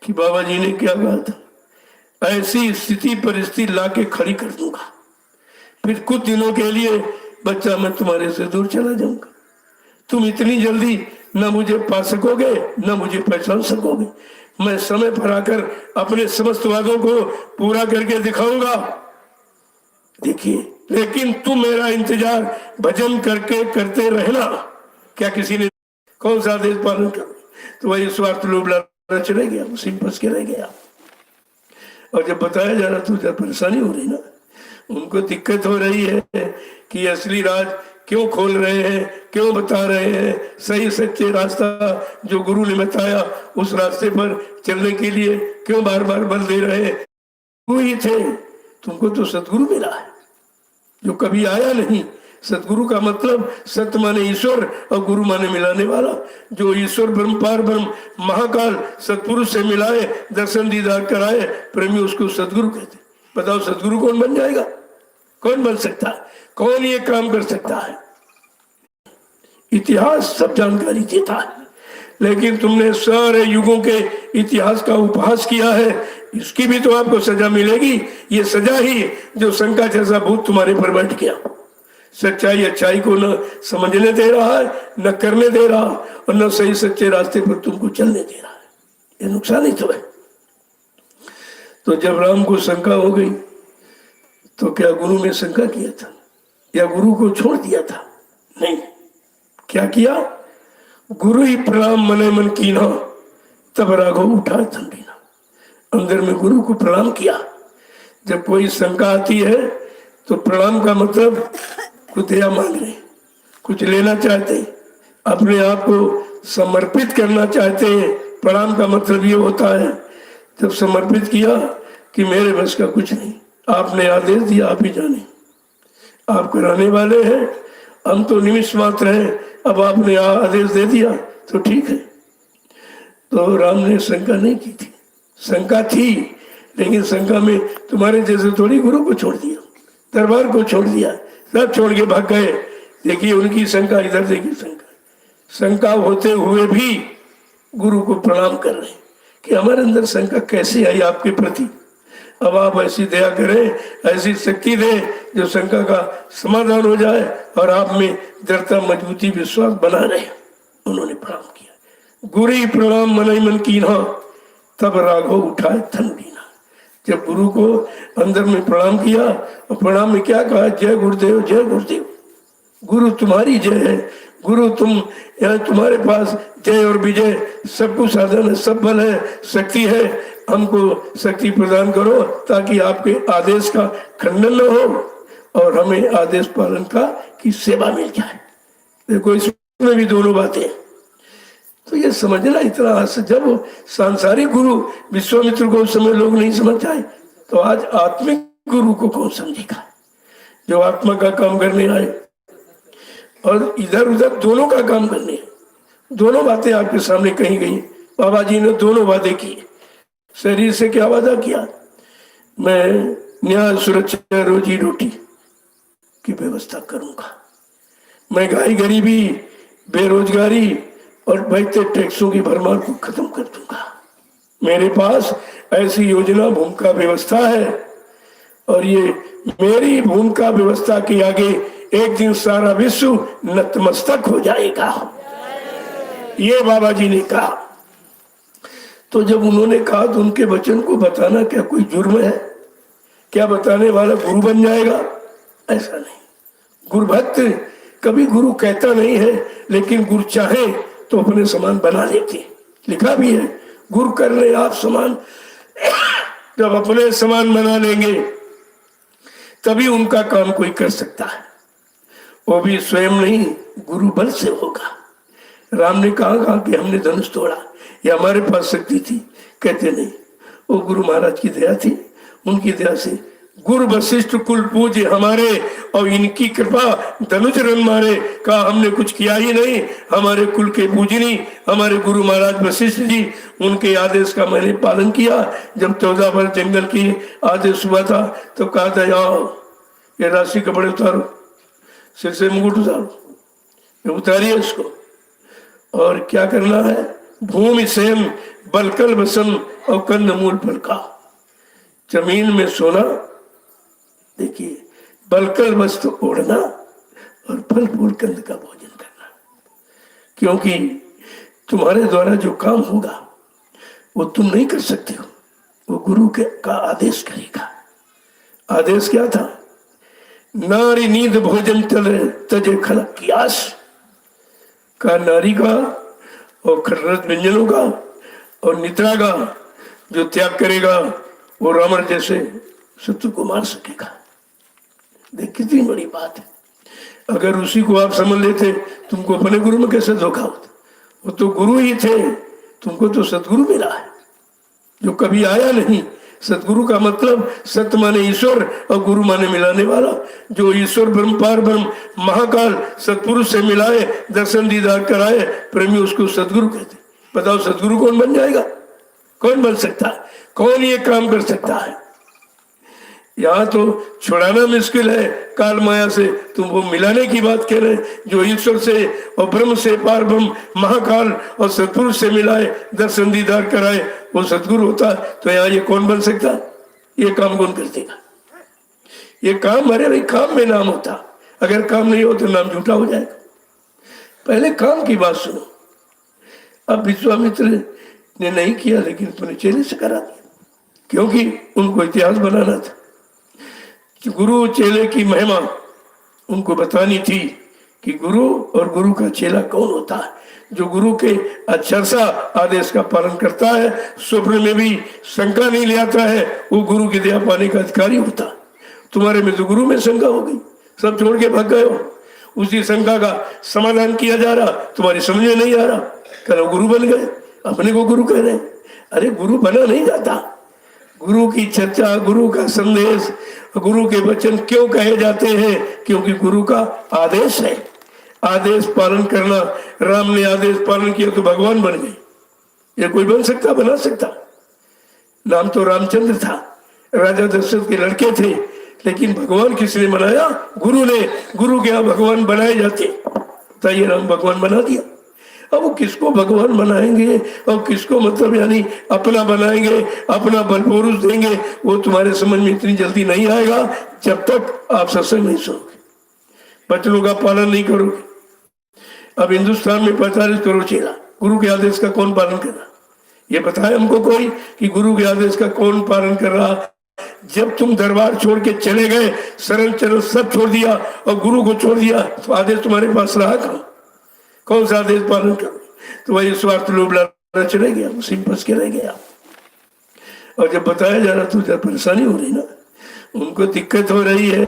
कि बाबा जी ने क्या कहा था, ऐसी स्थिति परिस्थिति ला के खड़ी कर दूंगा, फिर कुछ दिनों के लिए बच्चा मैं तुम्हारे से दूर चला जाऊंगा, तुम इतनी जल्दी न मुझे पा सकोगे न मुझे पहचान सकोगे। मैं समय पर आकर अपने समस्त वादों को पूरा करके दिखाऊंगा। देखिए, लेकिन तुम मेरा इंतजार भजन करके करते रहना। क्या किसी ने कौन सा आदेश पालन करो? तो वही स्वार्थ लोभ लालच चले गया, उसी में फंस के रह गया। और जब बताया जा रहा तो जब परेशानी हो रही ना, उनको दिक्कत हो रही है कि असली राज क्यों खोल रहे हैं, क्यों बता रहे हैं, सही सच्चे रास्ता जो गुरु ने बताया उस रास्ते पर चलने के लिए क्यों बार बार बल दे रहे हैं। वो ही थे, तुमको तो सतगुरु मिला है जो कभी आया नहीं। सतगुरु का मतलब सत्य माने ईश्वर और गुरु माने मिलाने वाला। जो ईश्वर ब्रह्म पार ब्रह्म महाकाल सतपुरुष से मिलाए, दर्शन दीदार कराए, प्रेमी उसको सतगुरु कहते। बताओ सतगुरु कौन बन जाएगा? कौन बन सकता है? कौन ये काम कर सकता है? इतिहास सब जानकारी देता है, लेकिन तुमने सारे युगों के इतिहास का उपहास किया है, इसकी भी तो आपको सजा मिलेगी। ये सजा ही जो शंका जैसा भूत तुम्हारे पर बैठ गया, सच्चाई अच्छाई को न समझने दे रहा है, न करने दे रहा, और न सही सच्चे रास्ते पर तुमको चलने दे रहा है। ये नुकसान ही तो है। तो जब राम को शंका हो गई तो क्या गुरु में शंका किया था या गुरु को छोड़ दिया था? नहीं, क्या किया? गुरु ही प्रणाम मने मन कीना, तब राघव उठा ठंडीना। अंदर में गुरु को प्रणाम किया। जब कोई शंका आती है तो प्रणाम का मतलब कुछ दया मांग रहे, कुछ लेना चाहते, अपने आप को समर्पित करना चाहते हैं। प्रणाम का मतलब ये होता है, जब समर्पित किया कि मेरे बस का कुछ नहीं, आपने आदेश दिया, आप ही जाने, आप कराने वाले हैं, हम तो निमिष मात्र हैं, अब आपने आदेश दे दिया तो ठीक है। तो राम ने शंका नहीं की थी, शंका थी, लेकिन शंका में तुम्हारे जैसे थोड़ी गुरु को छोड़ दिया, दरबार को छोड़ दिया, सब छोड़ के भाग गए। देखिए उनकी शंका इधर, देखिए शंका होते हुए भी गुरु को प्रणाम कर रहे हैं कि हमारे अंदर शंका कैसे आई आपके प्रति। अब आप ऐसी दया करें, ऐसी शक्ति दें जो शंका का समाधान हो जाए और आप में दृढ़ता मजबूती विश्वास बना रहे। उन्होंने प्रणाम किया। गुरु ही प्रणाम मनई मन कीन्हा, तब राघव उठाए ठंडीना। जब गुरु को अंदर में प्रणाम किया और प्रणाम में क्या कहा? जय गुरुदेव, जय गुरुदेव। गुरु तुम्हारी जय है, गुरु तुम, यहाँ तुम्हारे पास जय और विजय सब कुछ साधन है, सब बल है, शक्ति है। हमको शक्ति प्रदान करो ताकि आपके आदेश का खंडन न हो और हमें आदेश पालन का की सेवा मिल जाए। देखो इसमें भी दोनों बातें। तो ये समझना इतना आसान, जब सांसारिक गुरु विश्वामित्र को उस समय लोग नहीं समझ जाए तो आज आत्मिक गुरु को कौन समझेगा? जो आत्मा का काम करने आए और इधर उधर दोनों का काम करने। दोनों बातें आपके सामने कही गई। बाबा जी ने दोनों वादे किए। शरीर से क्या वादा किया? मैं न्याय सुरक्षा रोजी रोटी की व्यवस्था करूंगा, मैं गाई गरीबी बेरोजगारी और बढ़ते टैक्सों की भरमार को खत्म कर दूंगा। मेरे पास ऐसी योजना भूमिका व्यवस्था है और ये मेरी भूमिका व्यवस्था के आगे एक दिन सारा विश्व नतमस्तक हो जाएगा। ये बाबा जी ने कहा। तो जब उन्होंने कहा तो उनके वचन को बताना क्या कोई जुर्म है? क्या बताने वाला गुरु बन जाएगा? ऐसा नहीं। गुरु भक्त कभी गुरु कहता नहीं है, लेकिन गुरु चाहे तो अपने समान बना लेते। लिखा भी है, गुरु कर ले आप समान। जब अपने समान बना लेंगे तभी उनका काम कोई कर सकता है, वो भी स्वयं नहीं, गुरु बल से होगा। राम ने कहा कि हमने धनुष तोड़ा, ये हमारे पास शक्ति थी? कहते नहीं, वो गुरु महाराज की दया थी। उनकी दया से गुरु वशिष्ठ कुल पूज्य हमारे और इनकी कृपा धनुष रन मारे। कहा हमने कुछ किया ही नहीं, हमारे कुल के पूजनी हमारे गुरु महाराज वशिष्ठ जी, उनके आदेश का मैंने पालन किया। जब 14 वर्ष जंगल की आदेश हुआ था तो कहा था आओ ये राशि कपड़े उतारो, सिर से मुकुट उतारो, ये उतारिए इसको, और क्या करना है? भूमि सेन बलकल बसन और कंद मूल फल का। जमीन में सोना, देखिए, बलकल वस्त्र ओढ़ना और फल फूल कंद का भोजन करना, क्योंकि तुम्हारे द्वारा जो काम होगा वो तुम नहीं कर सकते हो, वो गुरु का आदेश करेगा। आदेश क्या था? नारी नींद भोजन तजे खलक की आस का, नारी का और खररत व्यंजनों का और निद्रा का जो त्याग करेगा वो रावण जैसे शत्रु को मार सकेगा। देख कितनी बड़ी बात है। अगर उसी को आप समझ लेते, तुमको अपने गुरु में कैसे धोखा होता? वो तो गुरु ही थे, तुमको तो सतगुरु मिला है जो कभी आया नहीं। सतगुरु का मतलब सत्य माने ईश्वर और गुरु माने मिलाने वाला। जो ईश्वर ब्रह्म पार ब्रह्म महाकाल सतपुरुष से मिलाए, दर्शन दीदार कराए, प्रेमी उसको सतगुरु कहते। बताओ सतगुरु कौन बन जाएगा? कौन बन सकता है? कौन ये काम कर सकता है? यहाँ तो छुड़ाना मुश्किल है काल माया से, तुम वो मिलाने की बात कह रहे हैं। जो ईश्वर से और ब्रह्म से पार ब्रह्म महाकाल और सतपुरुष से मिलाए, दर्शन दीदार कराए, वो सतगुरु होता। तो यहाँ ये कौन बन सकता? ये काम कौन कर देगा? ये काम, अरे भाई काम में नाम होता, अगर काम नहीं हो तो नाम झूठा हो जाएगा। पहले काम की बात सुनो। अब विश्वामित्र ने नहीं किया, लेकिन अपने चेले से करा दिया, क्योंकि उनको इतिहास बनाना था। गुरु चेले की महिमा उनको बतानी थी कि गुरु और गुरु का चेला कौन होता है। जो गुरु के अक्षरशः आदेश का पालन करता है, स्वप्न में भी शंका नहीं ले आता है, वो गुरु की दया पाने का अधिकारी होता। तुम्हारे में तो गुरु में शंका हो गई, सब छोड़ के भाग गए हो। उसी शंका का समाधान किया जा रहा, तुम्हारी समझ में नहीं आ रहा, कल गुरु बन गए, अपने को गुरु कह रहे। अरे गुरु बना नहीं जाता। गुरु की चर्चा, गुरु का संदेश, गुरु के वचन क्यों कहे जाते हैं? क्योंकि गुरु का आदेश है। आदेश पालन करना, राम ने आदेश पालन किया तो भगवान बन गए। ये कोई बन सकता, बना सकता? नाम तो रामचंद्र था, राजा दशरथ के लड़के थे, लेकिन भगवान किसने बनाया? गुरु ने। गुरु के यहाँ भगवान बनाए जाते, बताइए, राम भगवान बना दिया। अब वो किसको भगवान बनाएंगे और किसको मतलब यानी अपना बनाएंगे, अपना बलपुरुष देंगे, वो तुम्हारे समझ में इतनी जल्दी नहीं आएगा जब तक आप सत्संग नहीं सुनोगे, वचनों का पालन नहीं करोगे। अब हिंदुस्तान में 45 करोड़ चेला, गुरु के आदेश का कौन पालन कर रहा? ये बताए हमको कोई कि गुरु के आदेश का कौन पालन कर रहा? जब तुम दरबार छोड़ के चले गए, शरण चरण सब छोड़ दिया और गुरु को छोड़ दिया, तो आदेश तुम्हारे पास रहा कहाँ? कौन सा आदेश पालन करो? तो वही स्वार्थ लोभ लालच चले गया, उसी में फंस के रह गया। और जब बताया जा रहा तो जब परेशानी हो रही ना, उनको दिक्कत हो रही है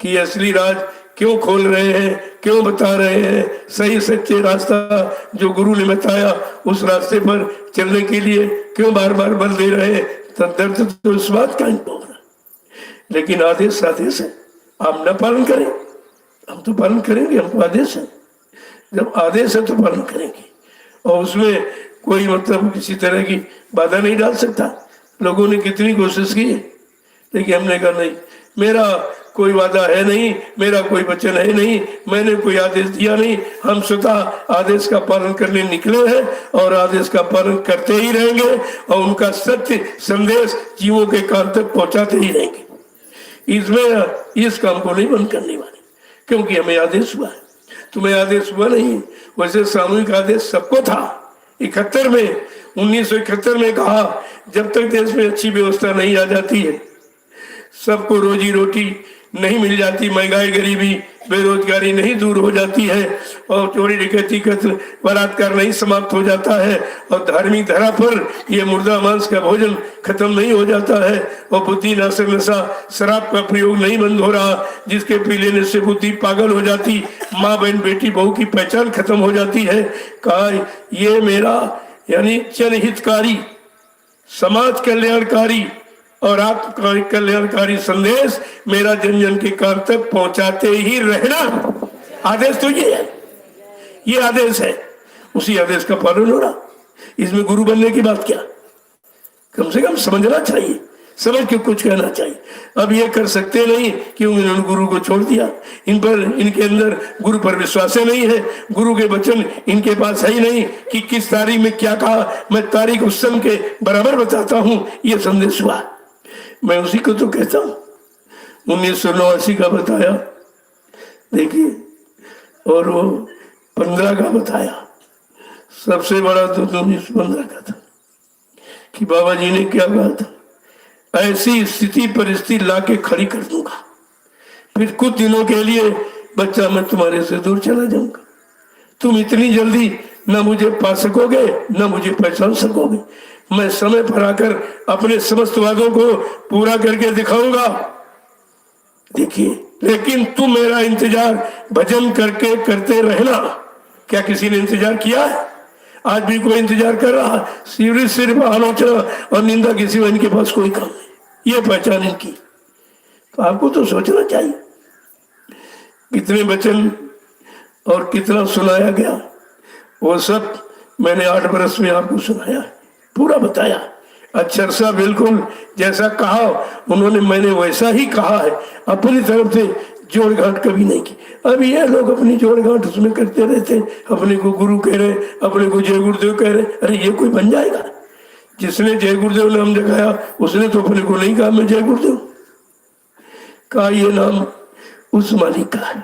कि असली राज क्यों खोल रहे हैं, क्यों बता रहे हैं, सही सच्चे रास्ता जो गुरु ने बताया उस रास्ते पर चलने के लिए क्यों बार बार बल दे रहे हैं। दर्द तो इस बात का इनको होगा, लेकिन आदेश आदेश है, आप न पालन करें, हम तो पालन करेंगे, हमको आदेश है। जब आदेश है तो पालन करेंगे, और उसमें कोई मतलब किसी तरह की बाधा नहीं डाल सकता। लोगों ने कितनी कोशिश की है, लेकिन हमने कहा नहीं, मेरा कोई वादा है नहीं, मेरा कोई वचन है नहीं, मैंने कोई आदेश दिया नहीं, हम स्वतः आदेश का पालन करने निकले हैं और आदेश का पालन करते ही रहेंगे और उनका सत्य संदेश जीवों के कान तक पहुंचाते ही रहेंगे। इसमें इस काम को नहीं बंद करने वाले, क्योंकि हमें आदेश हुआ है, तुम्हें आदेश हुआ नहीं। वैसे सामूहिक आदेश सबको था। 1971 में कहा, जब तक देश में अच्छी व्यवस्था नहीं आ जाती है, सबको रोजी रोटी नहीं मिल जाती, महंगाई गरीबी बेरोजगारी नहीं दूर हो जाती है, और चोरी डकैती कत्ल बलात्कार नहीं समाप्त हो जाता है, और धार्मिक धरा पर ये मुर्दा मांस का भोजन खत्म नहीं हो जाता है, और बुद्धि नाशक नशा शराब का प्रयोग नहीं बंद हो रहा, जिसके पी लेने से बुद्धि पागल हो जाती, माँ बहन बेटी बहू की पहचान खत्म हो जाती है। कहा ये मेरा यानी जनहितकारी, समाज कल्याणकारी और आपका कल्याणकारी संदेश मेरा जन जन के कान तक पहुंचाते ही रहना, आदेश तो ये है, ये आदेश है। उसी आदेश का पालन हो रहा। इसमें गुरु बनने की बात क्या, कम से कम समझना चाहिए। समझ के कुछ कहना चाहिए। अब ये कर सकते नहीं क्योंकि उन्होंने गुरु को छोड़ दिया। इनके अंदर गुरु पर विश्वास नहीं है, गुरु के वचन इनके पास है ही नहीं कि किस तारीख में क्या कहा, मैं तारीख उस समय के बराबर बताता हूं। ये संदेश हुआ, मैं उसी को तो कहता हूं। 1989 का बताया देखिए, और वो 15 का बताया। सबसे बड़ा तो 1915 का था कि बाबा जी ने क्या कहा था, ऐसी स्थिति परिस्थिति लाके खड़ी कर दूंगा, फिर कुछ दिनों के लिए बच्चा मैं तुम्हारे से दूर चला जाऊंगा, तुम इतनी जल्दी न मुझे पा सकोगे न मुझे पहचान सकोगे। मैं समय पर आकर अपने समस्त वादों को पूरा करके दिखाऊंगा। देखिए, लेकिन तुम मेरा इंतजार भजन करके करते रहना। क्या किसी ने इंतजार किया है? आज भी कोई इंतजार कर रहा? सिर्फ आलोचना और निंदा के सिवा इनके पास कोई काम नहीं। ये पहचान इनकी। तो आपको तो सोचना चाहिए कितने वचन और कितना सुनाया गया, वो सब मैंने 8 बरस में आपको सुनाया, पूरा बताया। अक्षर सा बिल्कुल जैसा कहा उन्होंने, मैंने वैसा ही कहा है। अपनी तरफ से जोड़ घाट कभी नहीं की। अब ये लोग अपनी जोड़ घाट उसमें करते रहते, अपने को गुरु कह रहे, अपने को जय गुरुदेव कह रहे। अरे ये कोई बन जाएगा? जिसने जय गुरुदेव नाम जगाया उसने तो अपने को नहीं कहा मैं जय गुरुदेव का। ये नाम उस मालिक का है,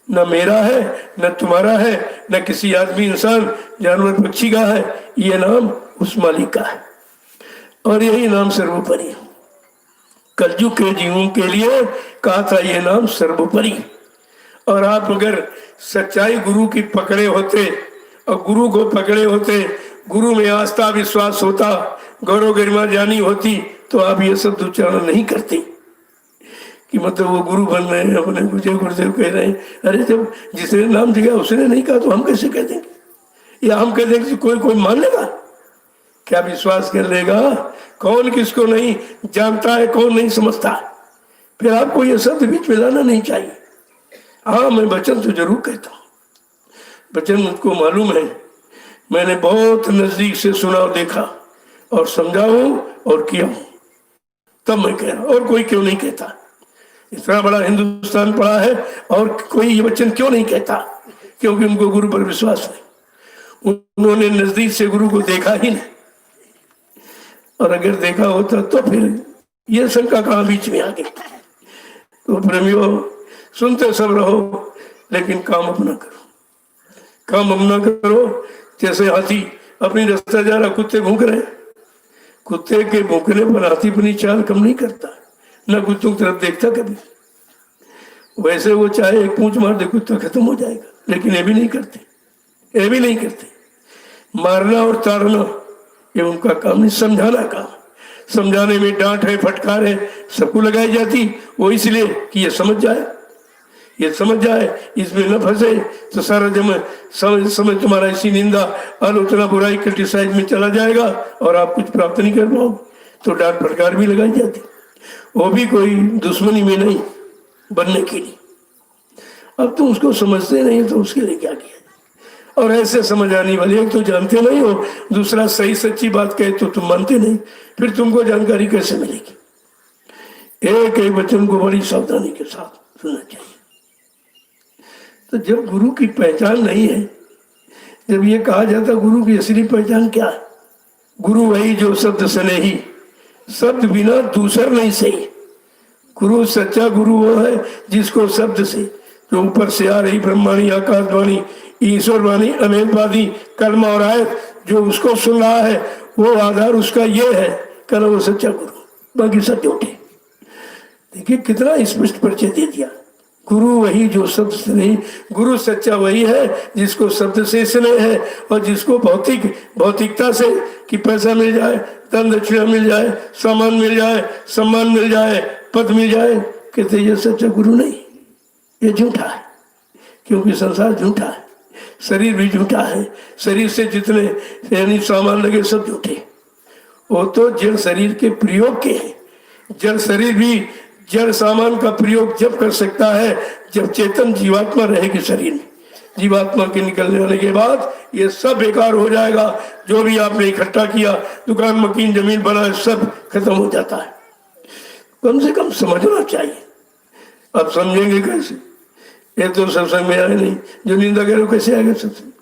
न मेरा है न तुम्हारा है न किसी आदमी इंसान जानवर पक्षी का है। ये नाम उस मालिक का है और यही नाम सर्वोपरि है। कलयुग के जीवों के लिए कहा था ये नाम सर्वोपरि। और आप अगर सच्चाई गुरु की पकड़े होते और गुरु को पकड़े होते, गुरु में आस्था विश्वास होता, गौरव गरिमा जानी होती, तो आप ये सब उच्चारण नहीं करते कि मतलब वो गुरु बन रहे हैं, अपने को जय गुरुदेव कह रहे हैं। अरे जब जिसने नाम दिया उसने नहीं कहा तो हम कैसे कह देंगे? या हम कह देंगे कोई मान लेगा? क्या विश्वास कर लेगा? कौन किसको नहीं जानता है, कौन नहीं समझता। फिर आपको ये शब्द बीच में लाना नहीं चाहिए। हाँ, मैं वचन तो जरूर कहता हूँ, वचन मुझको मालूम है, मैंने बहुत नजदीक से सुना और देखा और समझा हूं और किया हूं, तब मैं कह रहा हूं। और कोई क्यों नहीं कहता? इतना बड़ा हिंदुस्तान पड़ा है और कोई ये वचन क्यों नहीं कहता? क्योंकि उनको गुरु पर विश्वास नहीं, उन्होंने नजदीक से गुरु को देखा ही नहीं। और अगर देखा होता तो फिर ये शंका कहाँ बीच में आ गई। तो प्रेमियों, सुनते सब रहो लेकिन काम अपना करो, काम अपना करो। जैसे हाथी अपनी रास्ता जा रहा, कुत्ते भूख रहे, कुत्ते के भूखने पर हाथी अपनी चाल कम नहीं करता, न कुत्तों की तरफ देखता कभी। वैसे वो चाहे एक पूंछ मार दे कुत्ता खत्म हो जाएगा, लेकिन ये भी नहीं करते, ये भी नहीं करते। मारना और ताड़ना ये उनका काम नहीं, समझाना काम। समझाने में डांट है, फटकार है, सबको लगाई जाती, वो इसलिए कि ये समझ जाए, ये समझ जाए, इसमें न फंसे। तो सारा समय तुम्हारा इसी निंदा, आलोचना, बुराई, क्रिटिसाइज में चला जाएगा और आप कुछ प्राप्त नहीं कर पाओगे। तो डांट फटकार भी लगाई जाती, वो भी कोई दुश्मनी में नहीं, बनने के लिए। अब तुम उसको समझते नहीं तो उसके लिए क्या किया? और ऐसे समझ आने वाले, एक तो जानते नहीं हो, दूसरा सही सच्ची बात कहे तो तुम मानते नहीं, फिर तुमको जानकारी कैसे मिलेगी? एक एक वचन को बड़ी सावधानी के साथ सुनना चाहिए। तो जब गुरु की पहचान नहीं है, जब ये कहा जाता गुरु की असली पहचान क्या है? गुरु वही जो शब्द सने ही, शब्द बिना दूसर नहीं सही। गुरु, सच्चा गुरु वो है जिसको शब्द से, जो ऊपर से आ रही ब्रह्माणी, आकाशवाणी, ईश्वरवाणी, अनेकवादी, कलमा और आयत, जो उसको सुन रहा है वो आधार उसका ये है, कहना वो सच्चा गुरु। बाकी सब झूठे। देखिए कितना स्पष्ट परिचय दे दिया। गुरु वही जो शब्द से नहीं, गुरु सच्चा वही है जिसको शब्द से स्नेह है और जिसको भौतिकता से कि पैसा मिल जाए, धन दक्षिणा मिल जाए, सामान मिल जाए, सम्मान मिल जाए, पद मिल जाए, कहते ये सच्चा गुरु नहीं, ये झूठा है। क्योंकि संसार झूठा है, शरीर भी झूठा है, शरीर से जितने यानी सामान लगे सब झूठे। वो तो जड़ शरीर के प्रयोग के हैं। जड़ शरीर भी जड़ सामान का प्रयोग जब कर सकता है जब चेतन जीवात्मा रहेगी शरीर में। जीवात्मा के निकलने वाले के बाद ये सब बेकार हो जाएगा। जो भी आपने इकट्ठा किया, दुकान, मकीन, जमीन बना, सब खत्म हो जाता है। कम से कम समझना चाहिए। आप समझेंगे कैसे? ये तो सत्संग में आए नहीं, जो निंदा करे कैसे आएगा सत्संग?